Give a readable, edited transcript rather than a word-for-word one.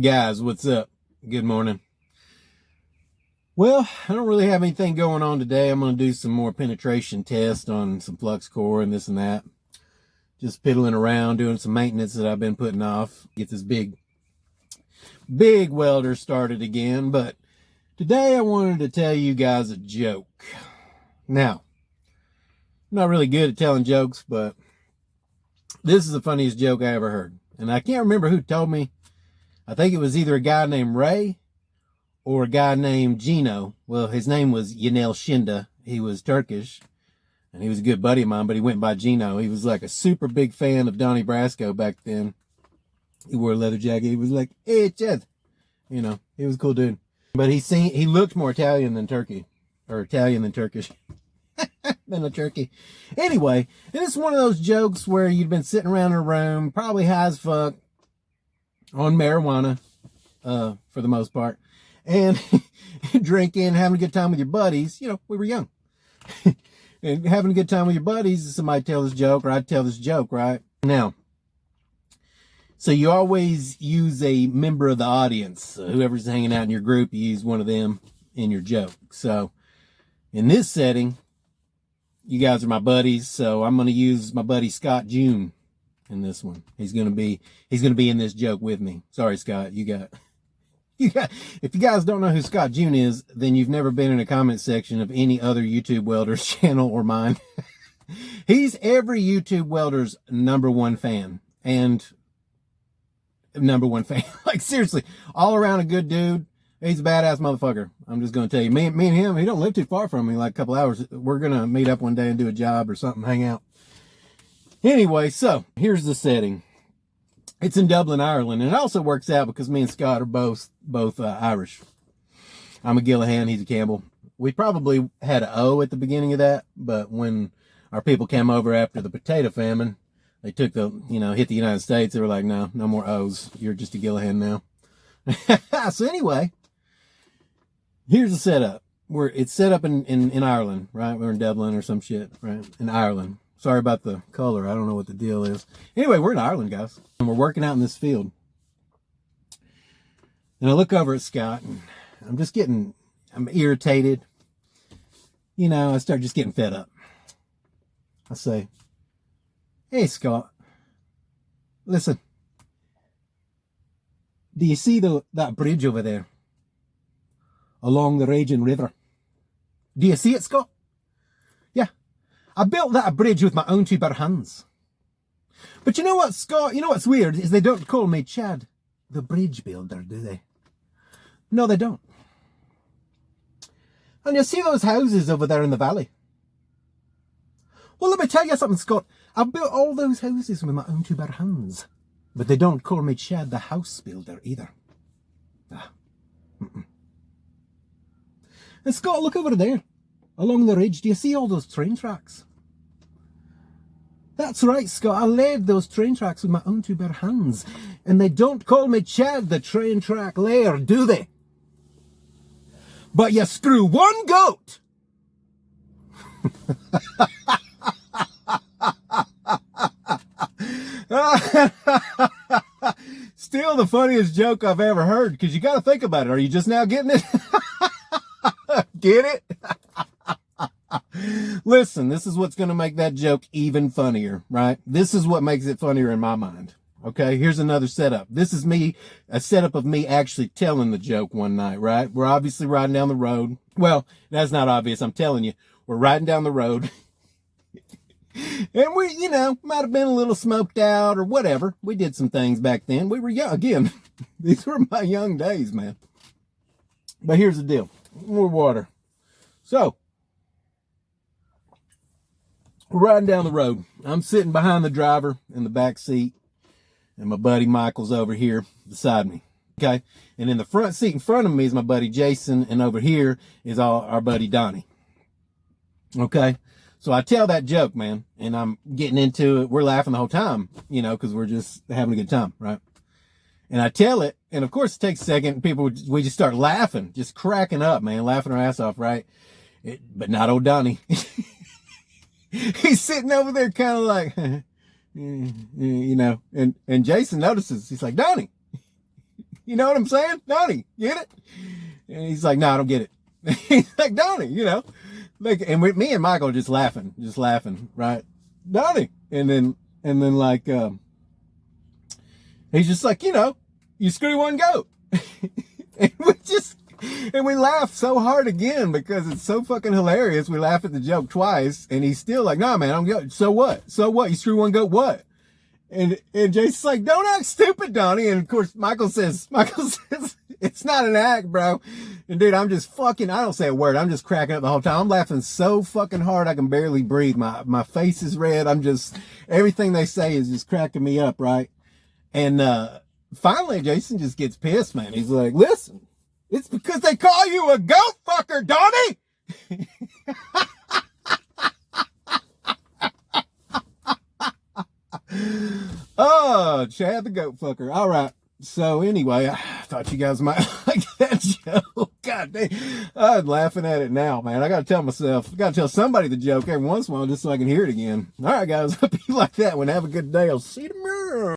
Guys, what's up? Good morning. Well, I don't really have anything going on today. I'm going to do some more penetration tests on some flux core and this and that. Just piddling around, doing some maintenance that I've been putting off. Get this big welder started again. But today I wanted to tell you guys a joke. Now, I'm not really good at telling jokes, but this is the funniest joke I ever heard. And I can't remember who told me. I think it was either a guy named Ray or a guy named Gino. Well, his name was Yanel Shinda. He was Turkish, and he was a good buddy of mine, but he went by Gino. He was like a super big fan of Donnie Brasco back then. He wore a leather jacket. He was like, hey, Chad. You know, he was a cool dude. But he looked more Italian than Turkey, or Italian than Turkish. Than a turkey. Anyway, and it's one of those jokes where you've been sitting around in a room, probably high as fuck, on marijuana, for the most part, and drinking, having a good time with your buddies. You know, we were young. And having a good time with your buddies, somebody tell this joke, or I'd tell this joke, right? Now, so you always use a member of the audience. Whoever's hanging out in your group, you use one of them in your joke. So, in this setting, you guys are my buddies, so I'm going to use my buddy Scott June in this one. He's going to be in this joke with me. Sorry, Scott, you got, if you guys don't know who Scott June is, then you've never been in a comment section of any other YouTube welder's channel or mine. He's every YouTube welder's #1 fan, and #1 fan. Like, seriously, all around a good dude. He's a badass motherfucker. I'm just going to tell you, me and him, he don't live too far from me, like a couple hours. We're going to meet up one day and do a job or something, hang out. Anyway, so here's the setting. It's in Dublin, Ireland, and it also works out because me and Scott are both Irish. I'm a Gillihan, he's a Campbell. We probably had a O at the beginning of that, but when our people came over after the potato famine, they took hit the United States. They were like, no more O's. You're just a Gillihan now. So anyway, here's the setup. It's set up in Ireland, right? We're in Dublin or some shit, right? In Ireland. Sorry about the color. I don't know what the deal is. Anyway, we're in Ireland, guys. And we're working out in this field. And I look over at Scott, and I'm irritated. You know, I start just getting fed up. I say, hey, Scott, listen. Do you see that bridge over there? Along the raging river? Do you see it, Scott? Yeah. I built that bridge with my own 2 bare hands. But you know what, Scott? You know what's weird is they don't call me Chad, the bridge builder, do they? No, they don't. And you see those houses over there in the valley? Well, let me tell you something, Scott. I built all those houses with my own 2 bare hands. But they don't call me Chad, the house builder, either. And Scott, look over there. Along the ridge, do you see all those train tracks? That's right, Scott. I laid those train tracks with my own 2 bare hands. And they don't call me Chad, the train track layer, do they? But you screw one goat! Still the funniest joke I've ever heard, because you got to think about it. Are you just now getting it? Get it? Listen, this is what's going to make that joke even funnier, right? This is what makes it funnier in my mind. Okay, here's another setup. This is a setup of me actually telling the joke one night, right? We're obviously riding down the road. Well, that's not obvious. I'm telling you, we're riding down the road. And we, might have been a little smoked out or whatever. We did some things back then. We were young. Again, these were my young days, man. But here's the deal. More water. So, we're riding down the road. I'm sitting behind the driver in the back seat. And my buddy Michael's over here beside me. Okay? And in the front seat in front of me is my buddy Jason. And over here is our buddy Donnie. Okay? So I tell that joke, man, and I'm getting into it. We're laughing the whole time, because we're just having a good time, right? And I tell it, and of course it takes a second. We just start laughing, just cracking up, man, laughing our ass off, right? But not old Donnie. He's sitting over there kind of like, and Jason notices. He's like, Donnie, You know what I'm saying? Don't he? Get it? And he's like, no, I don't get it. He's like, don't he? You know? Like, and me and Michael just laughing, right? Don't he? And then like, he's just like, you know, you screw one goat. And we laugh so hard again because it's so fucking hilarious. We laugh at the joke twice, and he's still like, nah, man, I don't get it. So what? So what? You screw one goat, what? And Jason's like, don't act stupid, Donnie. And of course, Michael says, it's not an act, bro. And dude, I'm just fucking, I don't say a word. I'm just cracking up the whole time. I'm laughing so fucking hard I can barely breathe. My face is red. Everything they say is just cracking me up, right? And finally, Jason just gets pissed, man. He's like, listen, it's because they call you a goat fucker, Donnie. Oh, Chad the goat fucker. All right. So anyway, I thought you guys might like that joke. God dang. I'm laughing at it now, man. I got to tell somebody the joke every once in a while just so I can hear it again. All right, guys. Hope you like that one. Have a good day. I'll see you tomorrow.